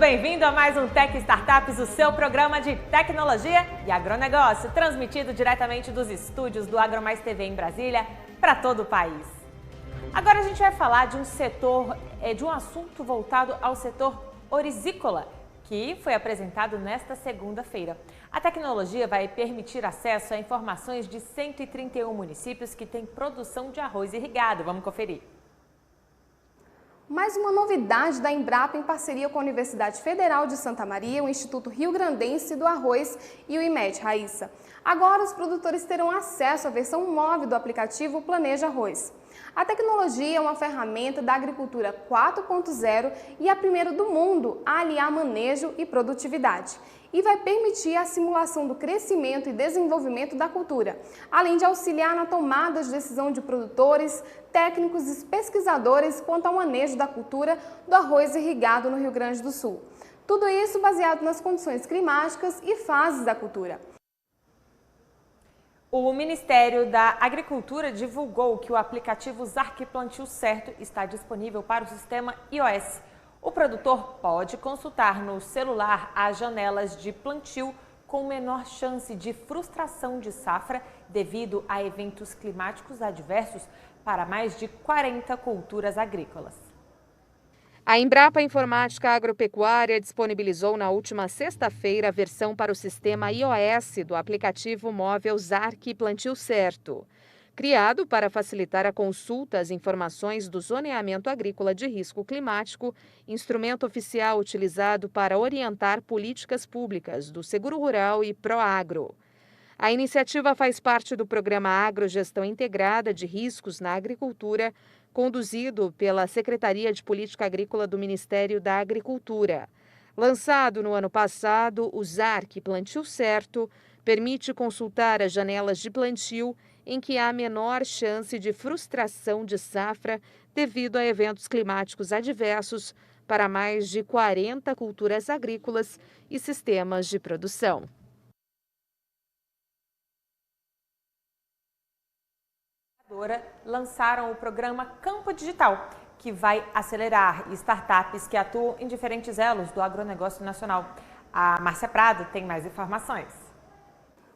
bem-vindo a mais um Tech Startups, o seu programa de tecnologia e agronegócio, transmitido diretamente dos estúdios do AgroMais TV em Brasília para todo o país. Agora a gente vai falar de um assunto voltado ao setor orizícola, que foi apresentado nesta segunda-feira. A tecnologia vai permitir acesso a informações de 131 municípios que têm produção de arroz irrigado. Vamos conferir. Mais uma novidade da Embrapa em parceria com a Universidade Federal de Santa Maria, o Instituto Rio Grandense do Arroz e o IMET, Raíssa. Agora os produtores terão acesso à versão móvel do aplicativo Planeja Arroz. A tecnologia é uma ferramenta da agricultura 4.0 e a primeira do mundo a aliar manejo e produtividade. E vai permitir a simulação do crescimento e desenvolvimento da cultura, além de auxiliar na tomada de decisão de produtores, técnicos e pesquisadores quanto ao manejo da cultura do arroz irrigado no Rio Grande do Sul. Tudo isso baseado nas condições climáticas e fases da cultura. O Ministério da Agricultura divulgou que o aplicativo Zarc Plantio Certo está disponível para o sistema iOS. O produtor pode consultar no celular as janelas de plantio com menor chance de frustração de safra devido a eventos climáticos adversos para mais de 40 culturas agrícolas. A Embrapa Informática Agropecuária disponibilizou na última sexta-feira a versão para o sistema iOS do aplicativo móvel Zarc Plantio Certo. Criado para facilitar a consulta às informações do zoneamento agrícola de risco climático, instrumento oficial utilizado para orientar políticas públicas do Seguro Rural e Proagro. A iniciativa faz parte do programa Agrogestão Integrada de Riscos na Agricultura, conduzido pela Secretaria de Política Agrícola do Ministério da Agricultura. Lançado no ano passado, o Zarc Plantio Certo permite consultar as janelas de plantio em que há menor chance de frustração de safra devido a eventos climáticos adversos para mais de 40 culturas agrícolas e sistemas de produção. Lançaram o programa Campo Digital, que vai acelerar startups que atuam em diferentes elos do agronegócio nacional. A Márcia Prado tem mais informações.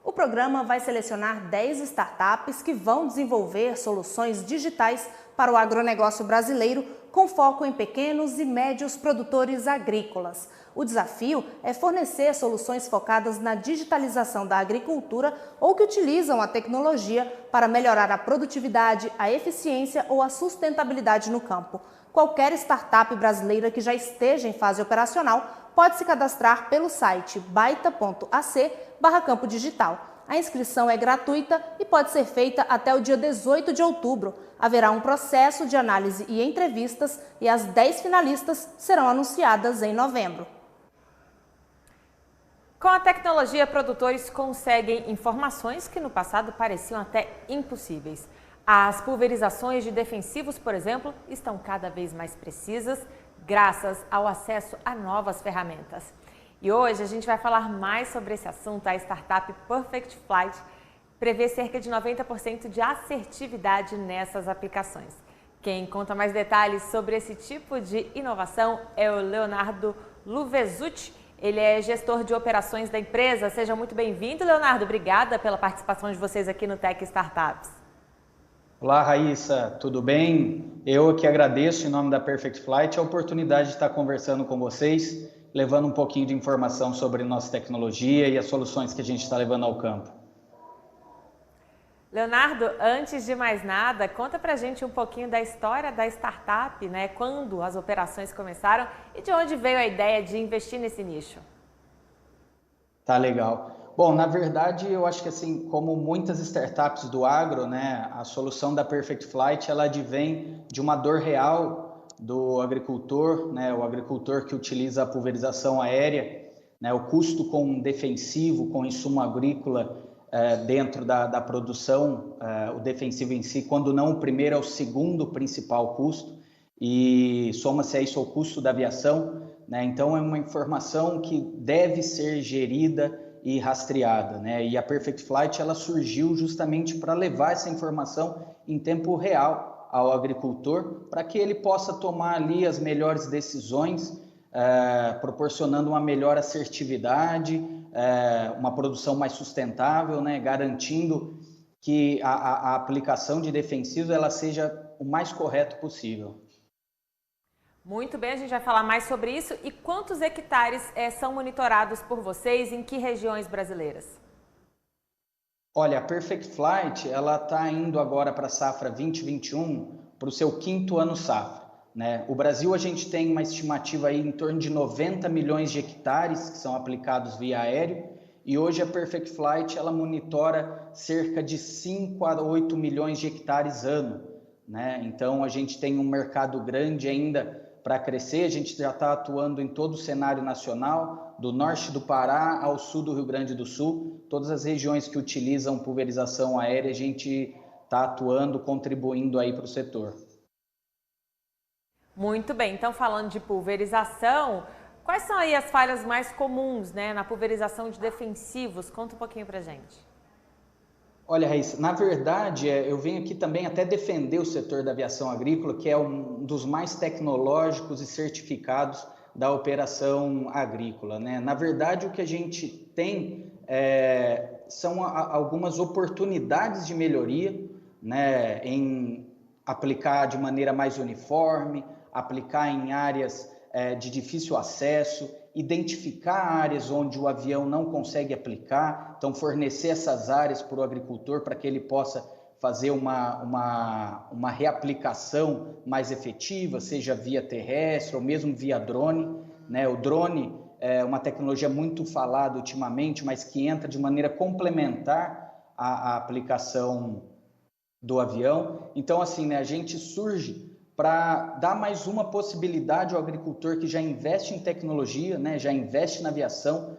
O programa vai selecionar 10 startups que vão desenvolver soluções digitais para o agronegócio brasileiro com foco em pequenos e médios produtores agrícolas. O desafio é fornecer soluções focadas na digitalização da agricultura ou que utilizam a tecnologia para melhorar a produtividade, a eficiência ou a sustentabilidade no campo. Qualquer startup brasileira que já esteja em fase operacional pode se cadastrar pelo site baita.ac/campo digital. A inscrição é gratuita e pode ser feita até o dia 18 de outubro. Haverá um processo de análise e entrevistas e as 10 finalistas serão anunciadas em novembro. Com a tecnologia, produtores conseguem informações que no passado pareciam até impossíveis. As pulverizações de defensivos, por exemplo, estão cada vez mais precisas graças ao acesso a novas ferramentas. E hoje a gente vai falar mais sobre esse assunto. A startup Perfect Flight prevê cerca de 90% de assertividade nessas aplicações. Quem conta mais detalhes sobre esse tipo de inovação é o Leonardo Luvesucci. Ele é gestor de operações da empresa. Seja muito bem-vindo, Leonardo. Obrigada pela participação de vocês aqui no Tech Startups. Olá, Raíssa, tudo bem? Eu que agradeço, em nome da Perfect Flight, a oportunidade de estar conversando com vocês, levando um pouquinho de informação sobre nossa tecnologia e as soluções que a gente está levando ao campo. Leonardo, antes de mais nada, conta pra gente um pouquinho da história da startup, né? Quando as operações começaram e de onde veio a ideia de investir nesse nicho. Tá legal. Bom, na verdade, eu acho que assim, como muitas startups do agro, né, a solução da Perfect Flight, ela advém de uma dor real do agricultor, né, o agricultor que utiliza a pulverização aérea, né, o custo com defensivo, com insumo agrícola dentro da produção, o defensivo em si, quando não o primeiro, é o segundo principal custo, e soma-se a isso o custo da aviação, né, então é uma informação que deve ser gerida e rastreada, né? E a Perfect Flight ela surgiu justamente para levar essa informação em tempo real ao agricultor, para que ele possa tomar ali as melhores decisões proporcionando uma melhor assertividade, uma produção mais sustentável, né, garantindo que a aplicação de defensivos ela seja o mais correto possível. Muito bem, a gente vai falar mais sobre isso. E quantos hectares são monitorados por vocês, em que regiões brasileiras? Olha, a Perfect Flight ela está indo agora para a safra 2021, para o seu 5º ano safra, né? O Brasil, a gente tem uma estimativa aí em torno de 90 milhões de hectares que são aplicados via aéreo, e hoje a Perfect Flight ela monitora cerca de 5 a 8 milhões de hectares ano, né? Então a gente tem um mercado grande ainda para crescer. A gente já está atuando em todo o cenário nacional, do norte do Pará ao sul do Rio Grande do Sul. Todas as regiões que utilizam pulverização aérea, a gente está atuando, contribuindo aí para o setor. Muito bem, então falando de pulverização, quais são aí as falhas mais comuns, né, na pulverização de defensivos? Conta um pouquinho para a gente. Olha, Raíssa, na verdade, eu venho aqui também até defender o setor da aviação agrícola, que é um dos mais tecnológicos e certificados da operação agrícola, né? Na verdade, o que a gente tem são algumas oportunidades de melhoria, né, em aplicar de maneira mais uniforme, aplicar em áreas de difícil acesso, identificar áreas onde o avião não consegue aplicar, então fornecer essas áreas para o agricultor para que ele possa fazer uma reaplicação mais efetiva, seja via terrestre ou mesmo via drone, né? O drone é uma tecnologia muito falada ultimamente, mas que entra de maneira complementar à aplicação do avião. Então, assim, né, a gente surge para dar mais uma possibilidade ao agricultor que já investe em tecnologia, né, já investe na aviação,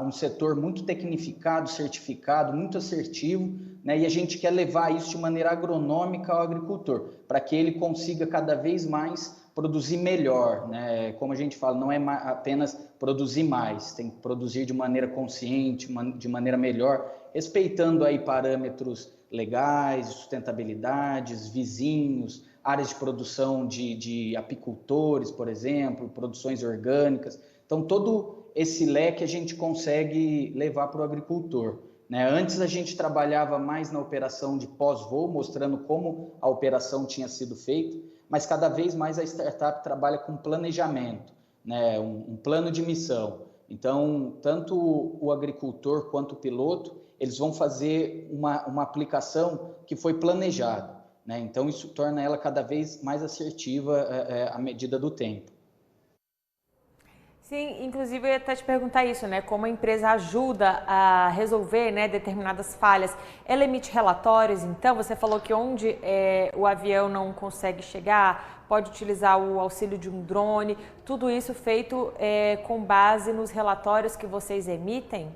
um setor muito tecnificado, certificado, muito assertivo, né, e a gente quer levar isso de maneira agronômica ao agricultor, para que ele consiga cada vez mais produzir melhor, né? Como a gente fala, não é apenas produzir mais, tem que produzir de maneira consciente, de maneira melhor, respeitando aí parâmetros legais, sustentabilidades, vizinhos, áreas de produção de apicultores, por exemplo, produções orgânicas. Então, todo esse leque a gente consegue levar para o agricultor, né? Antes a gente trabalhava mais na operação de pós-voo, mostrando como a operação tinha sido feita, mas cada vez mais a startup trabalha com planejamento, né? Um plano de missão. Então, tanto o agricultor quanto o piloto, eles vão fazer uma aplicação que foi planejada, né? Então, isso torna ela cada vez mais assertiva à medida do tempo. Sim, inclusive eu ia até te perguntar isso, né? Como a empresa ajuda a resolver, né, determinadas falhas. Ela emite relatórios, então você falou que onde o avião não consegue chegar, pode utilizar o auxílio de um drone. Tudo isso feito com base nos relatórios que vocês emitem?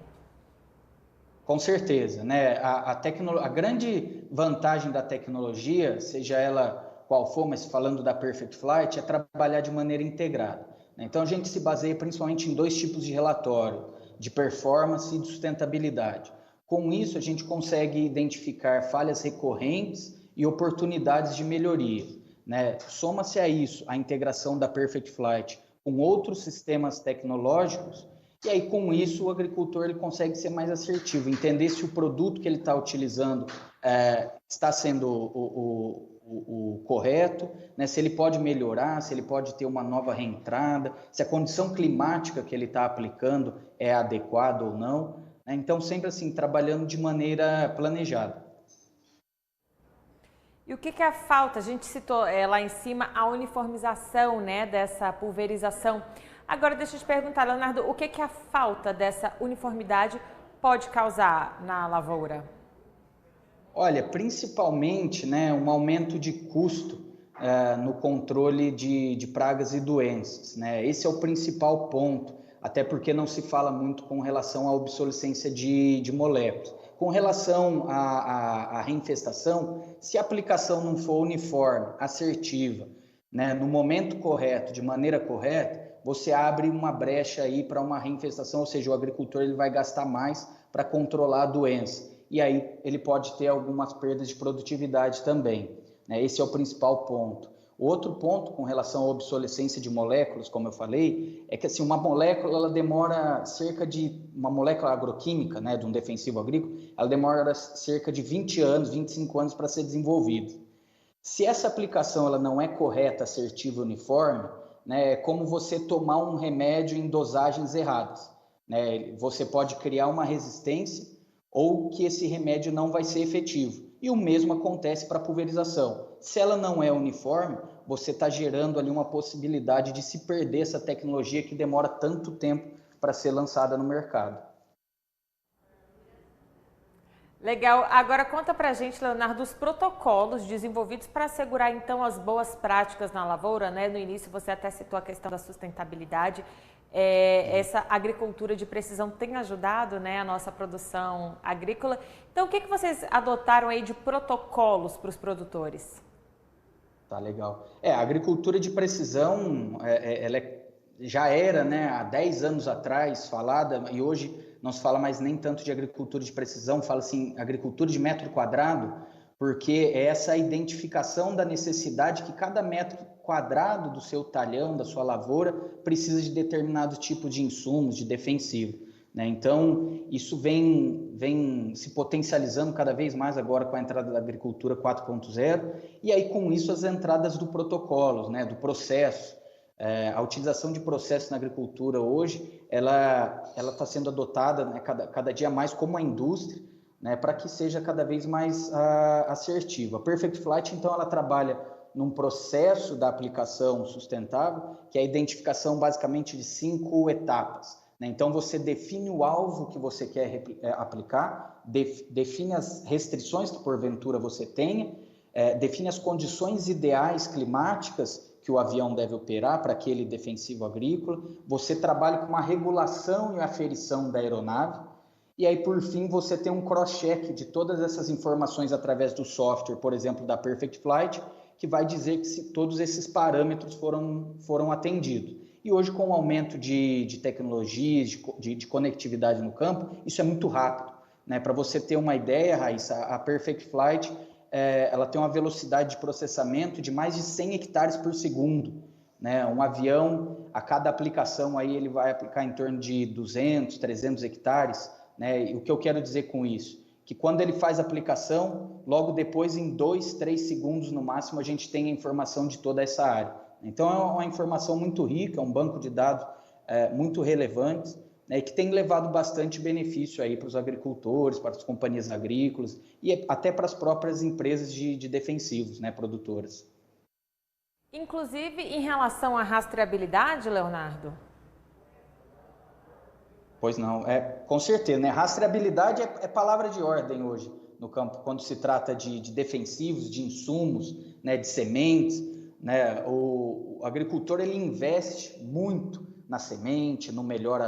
Com certeza, né? A grande vantagem da tecnologia, seja ela qual for, mas falando da Perfect Flight, é trabalhar de maneira integrada. Então, a gente se baseia principalmente em 2 tipos de relatório, de performance e de sustentabilidade. Com isso, a gente consegue identificar falhas recorrentes e oportunidades de melhoria, né? Soma-se a isso a integração da Perfect Flight com outros sistemas tecnológicos, e aí com isso o agricultor ele consegue ser mais assertivo, entender se o produto que ele está utilizando está sendo o correto, né? Se ele pode melhorar, se ele pode ter uma nova reentrada, se a condição climática que ele está aplicando é adequada ou não, né? Então sempre assim, trabalhando de maneira planejada. E o que é falta? A gente citou lá em cima a uniformização, né, dessa pulverização. Agora deixa eu te perguntar, Leonardo, o que a falta dessa uniformidade pode causar na lavoura? Olha, principalmente, né, um aumento de custo no controle de pragas e doenças, né? Esse é o principal ponto, até porque não se fala muito com relação à obsolescência de moléculas. Com relação à reinfestação, se a aplicação não for uniforme, assertiva, né, no momento correto, de maneira correta, você abre uma brecha aí para uma reinfestação, ou seja, o agricultor ele vai gastar mais para controlar a doença. E aí ele pode ter algumas perdas de produtividade também, né? Esse é o principal ponto. Outro ponto com relação à obsolescência de moléculas, como eu falei, é que assim, uma molécula ela demora uma molécula agroquímica, né, de um defensivo agrícola, ela demora cerca de 20 anos, 25 anos para ser desenvolvida. Se essa aplicação ela não é correta, assertiva, uniforme, né, é como você tomar um remédio em dosagens erradas, né? Você pode criar uma resistência ou que esse remédio não vai ser efetivo. E o mesmo acontece para a pulverização. Se ela não é uniforme, você está gerando ali uma possibilidade de se perder essa tecnologia que demora tanto tempo para ser lançada no mercado. Legal. Agora conta pra gente, Leonardo, os protocolos desenvolvidos para assegurar então as boas práticas na lavoura, né? No início você até citou a questão da sustentabilidade. Essa agricultura de precisão tem ajudado, né, a nossa produção agrícola. Então, o que vocês adotaram aí de protocolos para os produtores? Tá legal. A agricultura de precisão, ela já era, né, há 10 anos atrás falada, e hoje não se fala mais nem tanto de agricultura de precisão, fala assim, agricultura de metro quadrado, porque é essa identificação da necessidade que cada metro quadrado do seu talhão, da sua lavoura, precisa de determinado tipo de insumos, de defensivo, né? Então, isso vem se potencializando cada vez mais agora com a entrada da agricultura 4.0, e aí com isso as entradas do protocolos, né, do processo. A utilização de processos na agricultura hoje, ela está sendo adotada, né, cada dia mais como a indústria, né, para que seja cada vez mais assertiva. A Perfect Flight, então, ela trabalha num processo da aplicação sustentável, que é a identificação basicamente de 5 etapas, né? Então, você define o alvo que você quer aplicar, define as restrições que porventura você tenha, define as condições ideais climáticas que o avião deve operar para aquele defensivo agrícola, você trabalha com uma regulação e aferição da aeronave, e aí, por fim, você tem um cross-check de todas essas informações através do software, por exemplo, da Perfect Flight, que vai dizer que se todos esses parâmetros foram atendidos. E hoje, com o aumento de tecnologias, de conectividade no campo, isso é muito rápido, né? Para você ter uma ideia, Raíssa, a Perfect Flight, ela tem uma velocidade de processamento de mais de 100 hectares por segundo, né? Um avião, a cada aplicação, aí ele vai aplicar em torno de 200, 300 hectares, né? E o que eu quero dizer com isso? Que quando ele faz a aplicação, logo depois, em 2, 3 segundos no máximo, a gente tem a informação de toda essa área. Então, é uma informação muito rica, é um banco de dados muito relevante, né, que tem levado bastante benefício aí para os agricultores, para as companhias agrícolas e até para as próprias empresas de defensivos, né, produtoras. Inclusive, em relação à rastreabilidade, Leonardo? Pois não, com certeza, né? Rastreabilidade é palavra de ordem hoje no campo, quando se trata de defensivos, de insumos, né, de sementes, né? O agricultor ele investe muito na semente, no melhor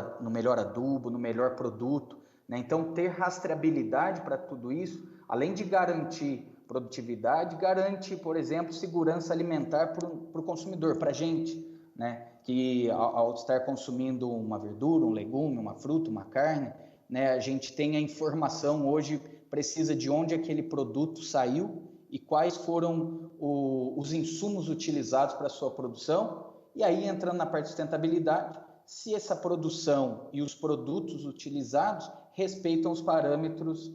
adubo, no melhor produto, né? Então, ter rastreabilidade para tudo isso, além de garantir produtividade, garante, por exemplo, segurança alimentar para o consumidor, para a gente, né? Que ao estar consumindo uma verdura, um legume, uma fruta, uma carne, né, a gente tem a informação hoje precisa de onde aquele produto saiu e quais foram os insumos utilizados para a sua produção. E aí, entrando na parte de sustentabilidade, se essa produção e os produtos utilizados respeitam os parâmetros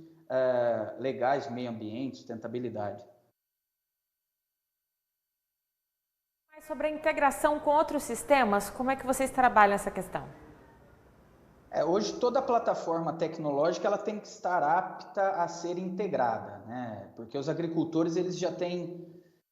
legais, meio ambiente, sustentabilidade. Sobre a integração com outros sistemas, como é que vocês trabalham essa questão? Hoje toda plataforma tecnológica ela tem que estar apta a ser integrada, né? Porque os agricultores eles já têm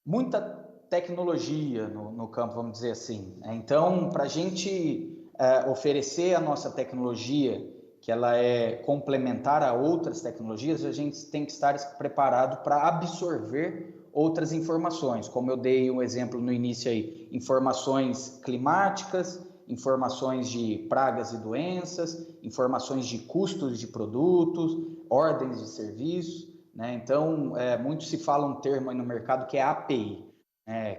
muita tecnologia no campo, vamos dizer assim. Então, para a gente oferecer a nossa tecnologia, que ela é complementar a outras tecnologias, a gente tem que estar preparado para absorver outras informações, como eu dei um exemplo no início aí, informações climáticas, informações de pragas e doenças, informações de custos de produtos, ordens de serviços, né? Então, muito se fala um termo aí no mercado que é API,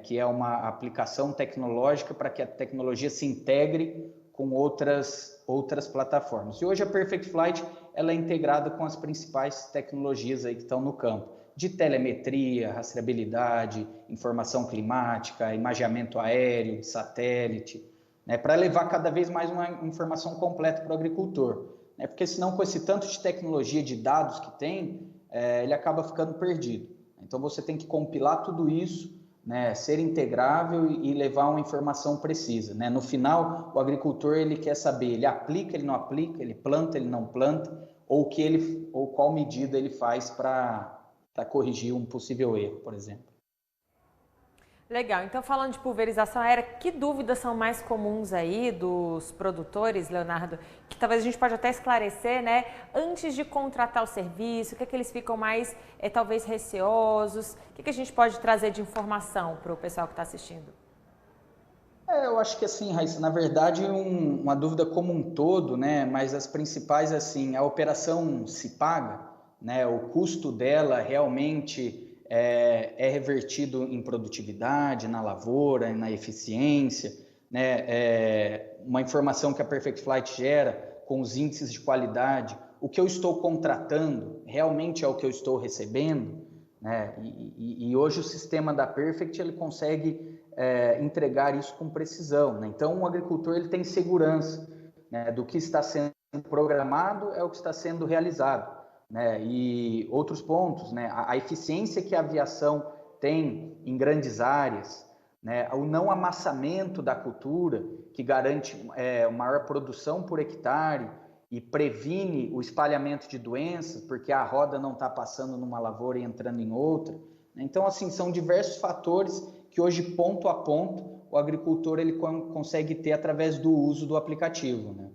que é uma aplicação tecnológica para que a tecnologia se integre com outras plataformas. E hoje a Perfect Flight ela é integrada com as principais tecnologias aí que estão no campo, de telemetria, rastreabilidade, informação climática, imageamento aéreo, de satélite, né, para levar cada vez mais uma informação completa para o agricultor. Né, porque senão, com esse tanto de tecnologia, de dados que tem, ele acaba ficando perdido. Então, você tem que compilar tudo isso, né, ser integrável e levar uma informação precisa. Né? No final, o agricultor ele quer saber, ele aplica, ele não aplica, ele planta, ele não planta, ou qual medida ele faz para corrigir um possível erro, por exemplo. Legal, então falando de pulverização aérea, que dúvidas são mais comuns aí dos produtores, Leonardo, que talvez a gente pode até esclarecer, né, antes de contratar o serviço, o que é que eles ficam mais, talvez, receosos, o que é que a gente pode trazer de informação para o pessoal que está assistindo? Eu acho que assim, Raíssa, na verdade, uma dúvida como um todo, né, mas as principais, assim, a operação se paga, né, o custo dela realmente é revertido em produtividade, na lavoura, na eficiência, né? Uma informação que a Perfect Flight gera com os índices de qualidade, o que eu estou contratando realmente é o que eu estou recebendo, né? E hoje o sistema da Perfect ele consegue entregar isso com precisão, né? Então o agricultor ele tem segurança, né, do que está sendo programado é o que está sendo realizado. Né, e outros pontos, né, a eficiência que a aviação tem em grandes áreas, né, o não amassamento da cultura, que garante maior produção por hectare e previne o espalhamento de doenças, porque a roda não está passando numa lavoura e entrando em outra. Então, assim, são diversos fatores que hoje, ponto a ponto, o agricultor ele consegue ter através do uso do aplicativo, né?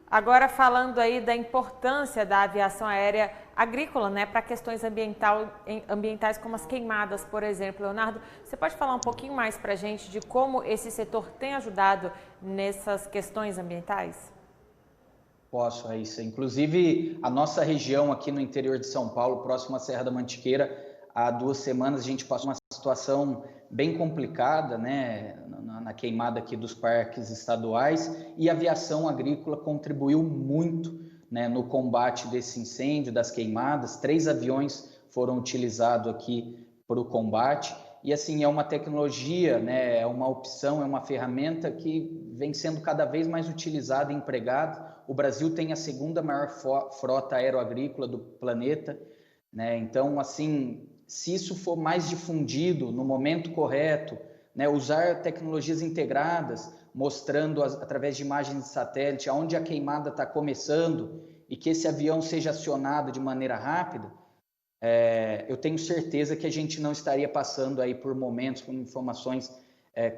Agora falando aí da importância da aviação aérea agrícola, né, para questões ambientais como as queimadas, por exemplo. Leonardo, você pode falar um pouquinho mais para a gente de como esse setor tem ajudado nessas questões ambientais? Posso, Raíssa. Inclusive, a nossa região aqui no interior de São Paulo, próximo à Serra da Mantiqueira, há 2 semanas a gente passou uma situação bem complicada, né, na queimada aqui dos parques estaduais, e a aviação agrícola contribuiu muito, né, no combate desse incêndio, das queimadas. 3 aviões foram utilizados aqui para o combate, e assim, é uma tecnologia, né, é uma opção, é uma ferramenta que vem sendo cada vez mais utilizada e empregada. O Brasil tem a 2ª maior frota aeroagrícola do planeta, né, então, assim, se isso for mais difundido no momento correto, né, usar tecnologias integradas, mostrando através de imagens de satélite aonde a queimada está começando e que esse avião seja acionado de maneira rápida, eu tenho certeza que a gente não estaria passando aí por momentos com informações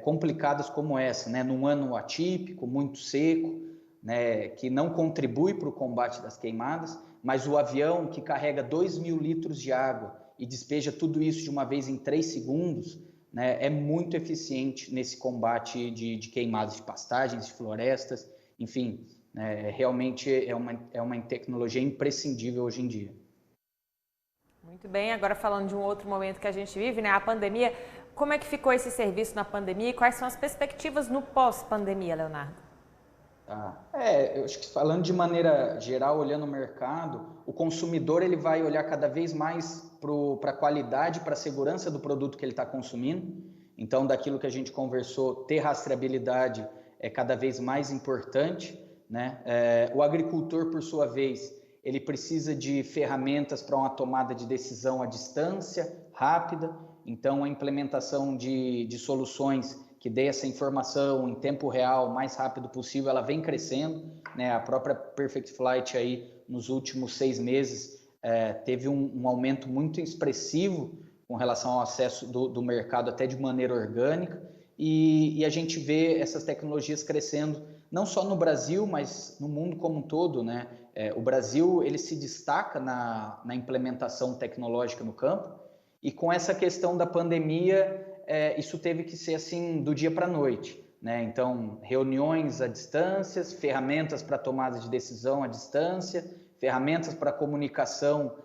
complicadas como essa, né, num ano atípico, muito seco, né, que não contribui para o combate das queimadas, mas o avião que carrega 2.000 litros de água e despeja tudo isso de uma vez em 3 segundos, né, é muito eficiente nesse combate de queimadas de pastagens, de florestas, enfim, realmente é uma tecnologia imprescindível hoje em dia. Muito bem, agora falando de um outro momento que a gente vive, né, a pandemia, como é que ficou esse serviço na pandemia e quais são as perspectivas no pós-pandemia, Leonardo? Eu acho que falando de maneira geral, olhando o mercado, o consumidor ele vai olhar cada vez mais para a qualidade, para a segurança do produto que ele está consumindo. Então, daquilo que a gente conversou, ter rastreabilidade é cada vez mais importante, né? O agricultor, por sua vez, ele precisa de ferramentas para uma tomada de decisão à distância, rápida. Então, a implementação de soluções que dê essa informação em tempo real, o mais rápido possível, ela vem crescendo, né? A própria Perfect Flight aí, nos últimos 6 meses, teve um aumento muito expressivo com relação ao acesso do mercado até de maneira orgânica, e a gente vê essas tecnologias crescendo, não só no Brasil, mas no mundo como um todo, né? O Brasil, ele se destaca na implementação tecnológica no campo, e com essa questão da pandemia, isso teve que ser assim do dia para a noite, né? Então, reuniões à distância, ferramentas para tomada de decisão à distância, ferramentas para comunicação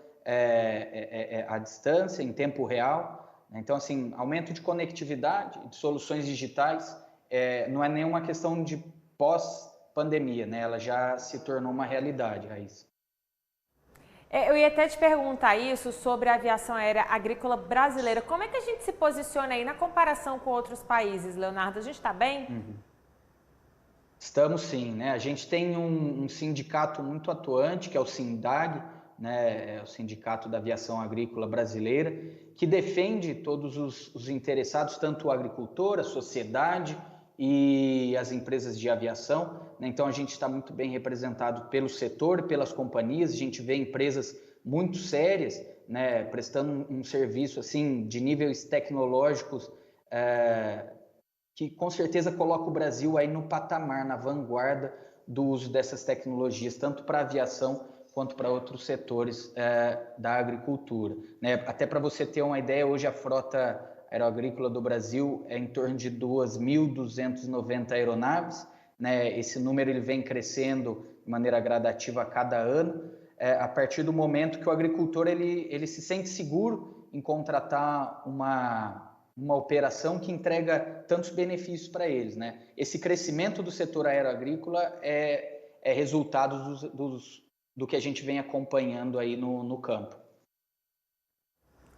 à distância, em tempo real. Então, assim, aumento de conectividade, de soluções digitais não é nenhuma questão de pós-pandemia, né? Ela já se tornou uma realidade, Raíssa. Eu ia até te perguntar isso sobre a aviação aérea agrícola brasileira. Como é que a gente se posiciona aí na comparação com outros países, Leonardo? A gente está bem? Estamos sim, né? A gente tem um sindicato muito atuante, que é o SINDAG, né? É o Sindicato da Aviação Agrícola Brasileira, que defende todos os interessados, tanto o agricultor, a sociedade e as empresas de aviação, né? Então a gente está muito bem representado pelo setor, pelas companhias. A gente vê empresas muito sérias, né, prestando um serviço assim de níveis tecnológicos que com certeza coloca o Brasil aí no patamar, na vanguarda do uso dessas tecnologias, tanto para a aviação quanto para outros setores da agricultura, né? Até para você ter uma ideia, hoje a frota aeroagrícola do Brasil é em torno de 2.290 aeronaves, né? Esse número ele vem crescendo de maneira gradativa a cada ano, a partir do momento que o agricultor ele se sente seguro em contratar uma operação que entrega tantos benefícios para eles, né? Esse crescimento do setor aeroagrícola é resultado do que a gente vem acompanhando aí no campo.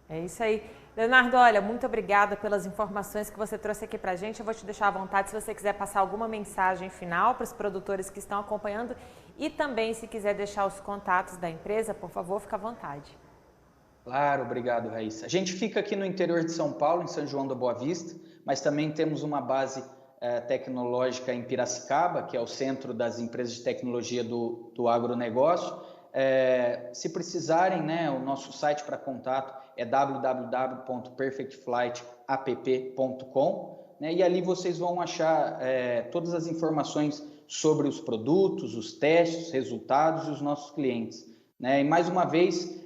É isso aí. Leonardo, olha, muito obrigada pelas informações que você trouxe aqui para a gente. Eu vou te deixar à vontade se você quiser passar alguma mensagem final para os produtores que estão acompanhando e também se quiser deixar os contatos da empresa, por favor, fica à vontade. Claro, obrigado, Raíssa. A gente fica aqui no interior de São Paulo, em São João da Boa Vista, mas também temos uma base tecnológica em Piracicaba, que é o centro das empresas de tecnologia do agronegócio. Se precisarem, né, o nosso site para contato é www.perfectflightapp.com, né, e ali vocês vão achar todas as informações sobre os produtos, os testes, os resultados e os nossos clientes, né? E mais uma vez,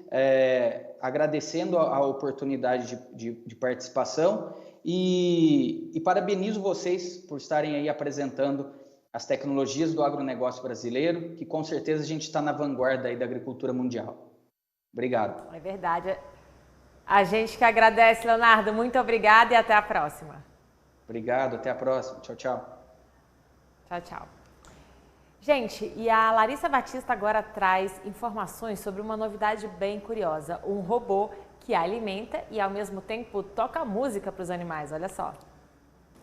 agradecendo a oportunidade de participação e parabenizo vocês por estarem aí apresentando as tecnologias do agronegócio brasileiro, que com certeza a gente está na vanguarda aí da agricultura mundial. Obrigado. É verdade. A gente que agradece, Leonardo. Muito obrigada e até a próxima. Obrigado, até a próxima. Tchau, tchau. Tchau, tchau. Gente, e a Larissa Batista agora traz informações sobre uma novidade bem curiosa. Um robô que alimenta e ao mesmo tempo toca música para os animais. Olha só.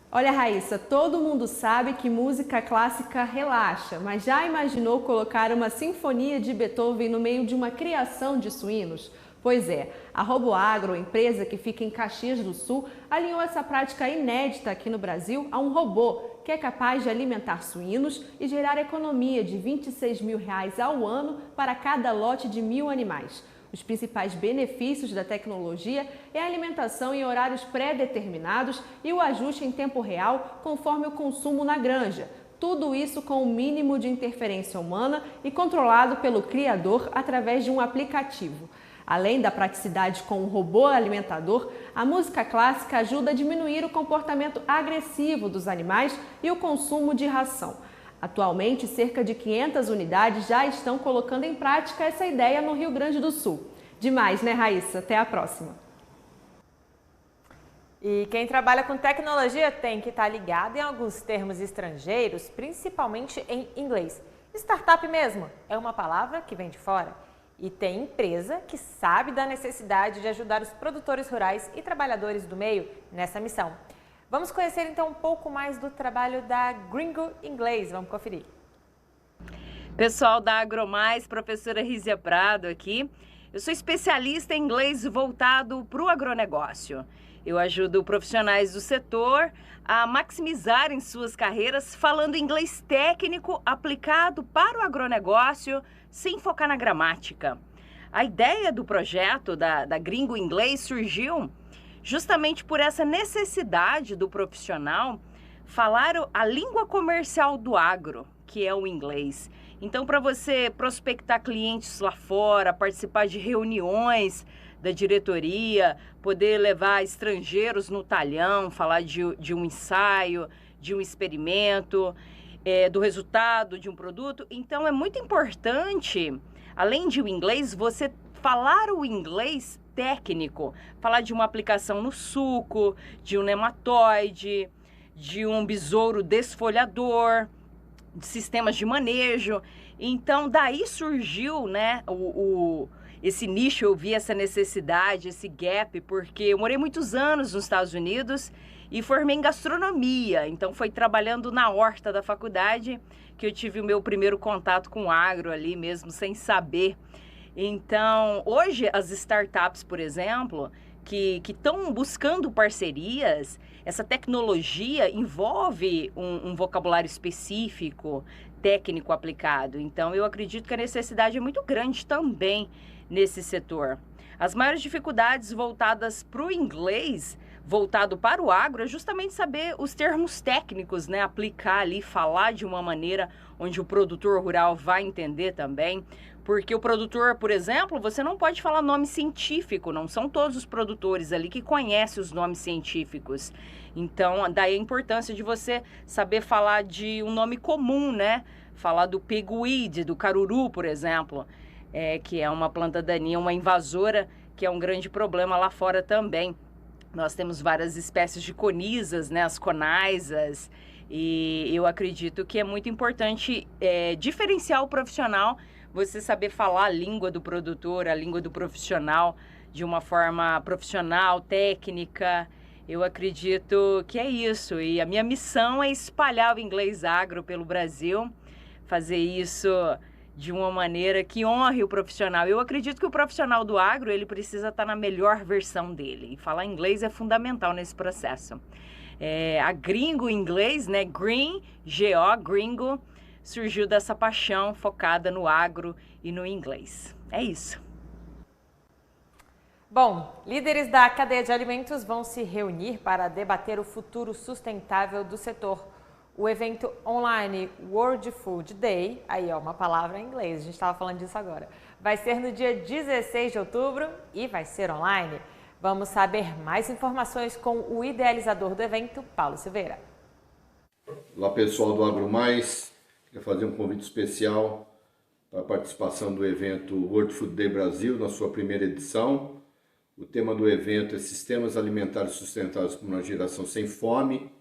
Olha, Raíssa, todo mundo sabe que música clássica relaxa, mas já imaginou colocar uma sinfonia de Beethoven no meio de uma criação de suínos? Pois é, a RoboAgro, empresa que fica em Caxias do Sul, alinhou essa prática inédita aqui no Brasil a um robô que é capaz de alimentar suínos e gerar economia de R$26 mil ao ano para cada lote de 1.000 animais. Os principais benefícios da tecnologia é a alimentação em horários pré-determinados e o ajuste em tempo real conforme o consumo na granja. Tudo isso com o mínimo de interferência humana e controlado pelo criador através de um aplicativo. Além da praticidade com o robô alimentador, a música clássica ajuda a diminuir o comportamento agressivo dos animais e o consumo de ração. Atualmente, cerca de 500 unidades já estão colocando em prática essa ideia no Rio Grande do Sul. Demais, né, Raíssa? Até a próxima. E quem trabalha com tecnologia tem que estar ligado em alguns termos estrangeiros, principalmente em inglês. Startup mesmo é uma palavra que vem de fora. E tem empresa que sabe da necessidade de ajudar os produtores rurais e trabalhadores do meio nessa missão. Vamos conhecer então um pouco mais do trabalho da Gringo Inglês. Vamos conferir. Pessoal da AgroMais, professora Rízia Prado aqui. Eu sou especialista em inglês voltado para o agronegócio. Eu ajudo profissionais do setor a maximizarem suas carreiras falando inglês técnico aplicado para o agronegócio, sem focar na gramática. A ideia do projeto da Gringo Inglês surgiu justamente por essa necessidade do profissional falar a língua comercial do agro, que é o inglês. Então, para você prospectar clientes lá fora, participar de reuniões da diretoria, poder levar estrangeiros no talhão, falar de um ensaio, de um experimento, do resultado de um produto. Então, é muito importante, além de o inglês, você falar o inglês técnico, falar de uma aplicação no suco, de um nematóide, de um besouro desfolhador, de sistemas de manejo. Então, daí surgiu, né, esse nicho. Eu vi essa necessidade, esse gap, porque eu morei muitos anos nos Estados Unidos e formei em gastronomia. Então, foi trabalhando na horta da faculdade que eu tive o meu primeiro contato com o agro ali mesmo, sem saber. Então, hoje, as startups, por exemplo, que estão buscando parcerias, essa tecnologia envolve um vocabulário específico, técnico aplicado. Então, eu acredito que a necessidade é muito grande também nesse setor. As maiores dificuldades voltadas para o inglês, voltado para o agro, é justamente saber os termos técnicos, né? Aplicar ali, falar de uma maneira onde o produtor rural vai entender também. Porque o produtor, por exemplo, você não pode falar nome científico, não são todos os produtores ali que conhecem os nomes científicos. Então, daí a importância de você saber falar de um nome comum, né? Falar do pigweed, do caruru, por exemplo, que é uma planta daninha, uma invasora, que é um grande problema lá fora também. Nós temos várias espécies de conisas, né? As conaisas, e eu acredito que é muito importante diferenciar o profissional, você saber falar a língua do produtor, a língua do profissional, de uma forma profissional, técnica. Eu acredito que é isso. E a minha missão é espalhar o inglês agro pelo Brasil, fazer isso de uma maneira que honre o profissional. Eu acredito que o profissional do agro, ele precisa estar na melhor versão dele. E falar inglês é fundamental nesse processo. A Gringo em inglês, né? Green, G-O, Gringo, surgiu dessa paixão focada no agro e no inglês. É isso. Bom, líderes da cadeia de alimentos vão se reunir para debater o futuro sustentável do setor. O evento online World Food Day, aí é uma palavra em inglês, a gente estava falando disso agora, vai ser no dia 16 de outubro e vai ser online. Vamos saber mais informações com o idealizador do evento, Paulo Silveira. Olá pessoal do AgroMais, queria fazer um convite especial para a participação do evento World Food Day Brasil, na sua primeira edição. O tema do evento é Sistemas Alimentares Sustentáveis para uma Geração Sem Fome.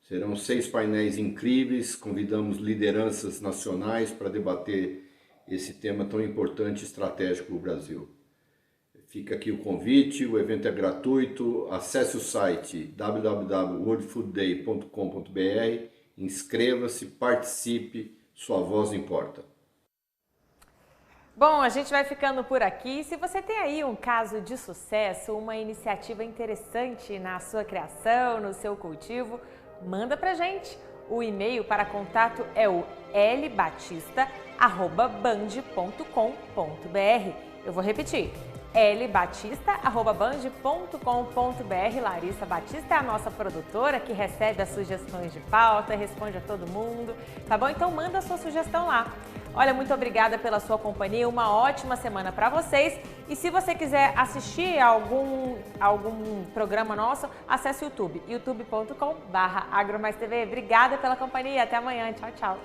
Serão 6 painéis incríveis, convidamos lideranças nacionais para debater esse tema tão importante e estratégico para o Brasil. Fica aqui o convite, o evento é gratuito, acesse o site www.worldfoodday.com.br, inscreva-se, participe, sua voz importa. Bom, a gente vai ficando por aqui. Se você tem aí um caso de sucesso, uma iniciativa interessante na sua criação, no seu cultivo, manda pra gente. O e-mail para contato é o lbatista@band.com.br. Eu vou repetir. lbatista@band.com.br. Larissa Batista é a nossa produtora que recebe as sugestões de pauta, responde a todo mundo, tá bom? Então manda a sua sugestão lá. Olha, muito obrigada pela sua companhia, uma ótima semana para vocês. E se você quiser assistir algum programa nosso, acesse o YouTube, youtube.com/agromaistv. Obrigada pela companhia, até amanhã, tchau, tchau.